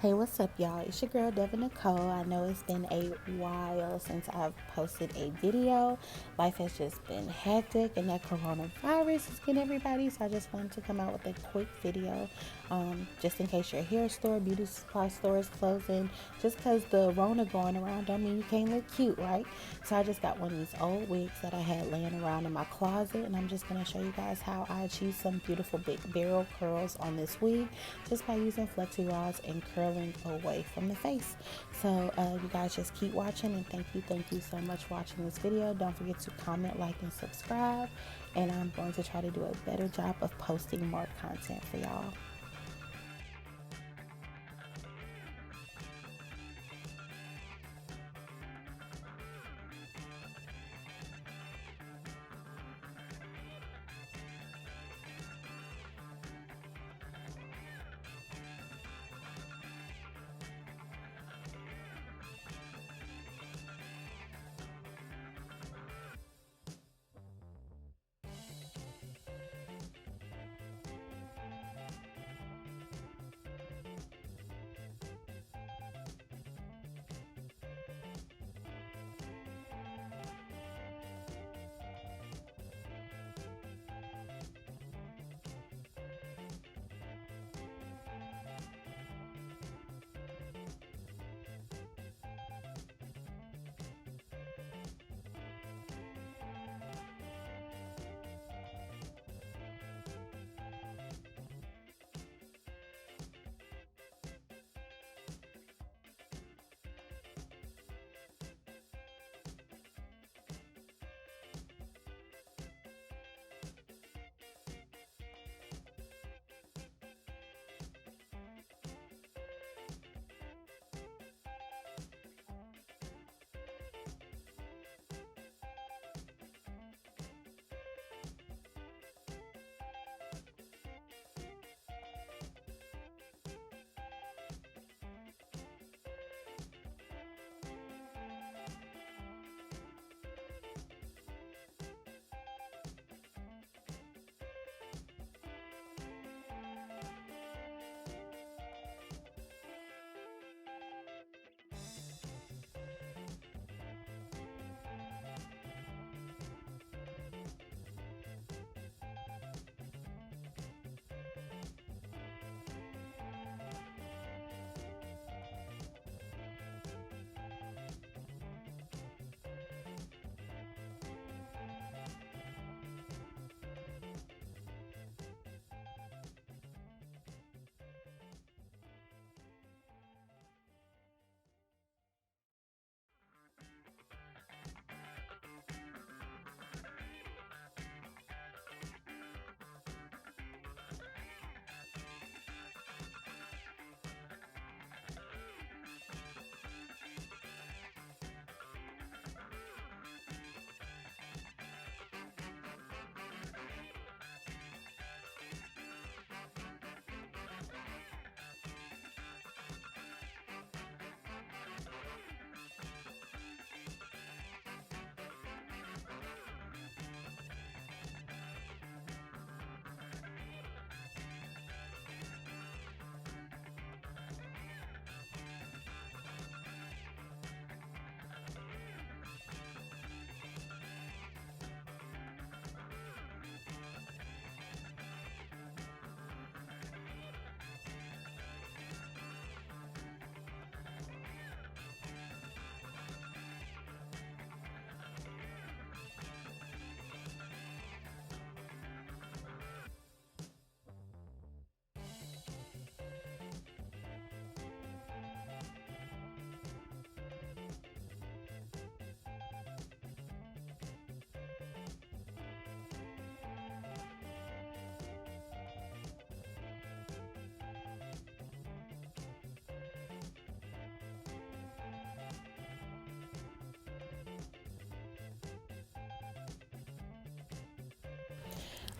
Hey, what's up, y'all? It's your girl Devin Nicole. I know it's been a while since I've posted a video. Life has just been hectic, and that coronavirus is getting everybody. So I just wanted to come out with a quick video, just in case your hair store, beauty supply store is closing. Just because the Rona going around, don't mean you can't look cute, right? So I just got one of these old wigs that I had laying around in my closet, and I'm just gonna show you guys how I achieved some beautiful big barrel curls on this wig just by using flexi rods and curling away from the face. So you guys just keep watching, and thank you so much for watching this video. Don't forget to comment, like, and subscribe, and I'm going to try to do a better job of posting more content for y'all.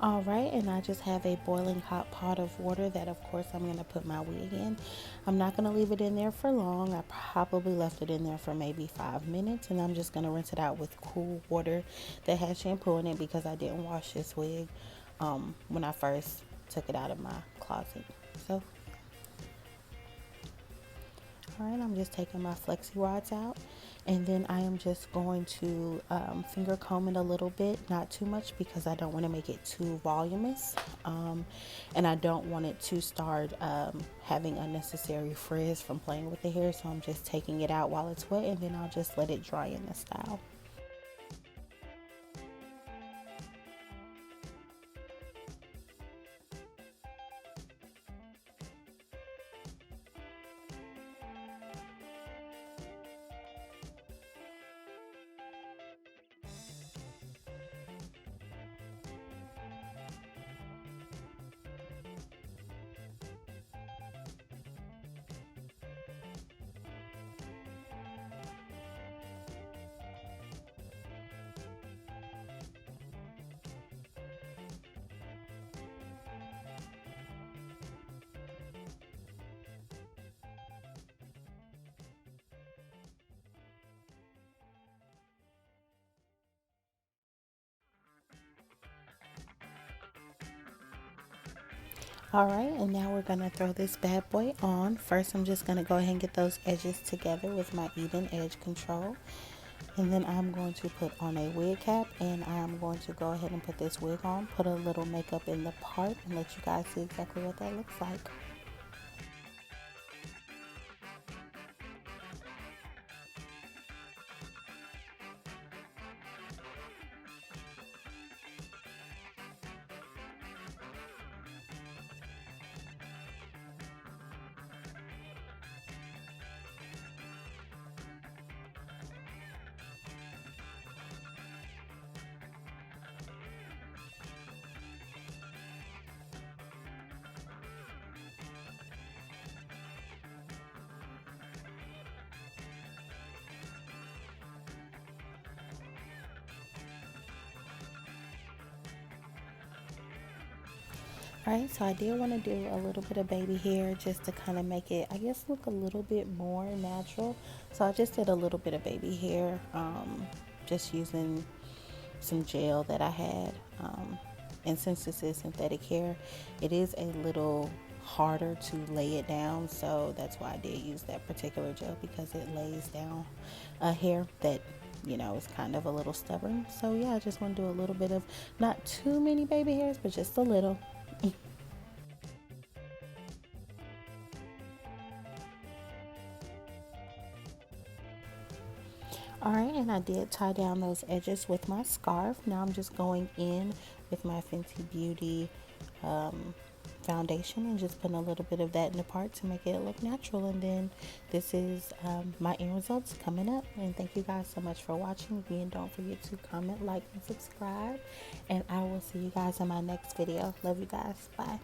All right, and I just have a boiling hot pot of water that, of course, I'm going to put my wig in. I'm not going to leave it in there for long. I probably left it in there for maybe 5 minutes, and I'm just going to rinse it out with cool water that has shampoo in it because I didn't wash this wig when I first took it out of my closet. So fine. I'm just taking my flexi rods out, and then I am just going to finger comb it a little bit, not too much because I don't want to make it too voluminous, and I don't want it to start having unnecessary frizz from playing with the hair. So I'm just taking it out while it's wet, and then I'll just let it dry in the style. All right, and now we're gonna throw this bad boy on. First, I'm just gonna go ahead and get those edges together with my even edge control. And then I'm going to put on a wig cap, and I'm going to go ahead and put this wig on, put a little makeup in the part, and let you guys see exactly what that looks like. Alright, so I did want to do a little bit of baby hair just to kind of make it, I guess, look a little bit more natural. So I just did a little bit of baby hair, just using some gel that I had. And since this is synthetic hair, it is a little harder to lay it down. So that's why I did use that particular gel, because it lays down a hair that, you know, is kind of a little stubborn. So yeah, I just want to do a little bit of, not too many baby hairs, but just a little. Alright, and I did tie down those edges with my scarf. Now I'm just going in with my Fenty Beauty foundation and just putting a little bit of that in the part to make it look natural. And then this is my end results coming up. And thank you guys so much for watching. Again, don't forget to comment, like, and subscribe. And I will see you guys in my next video. Love you guys. Bye.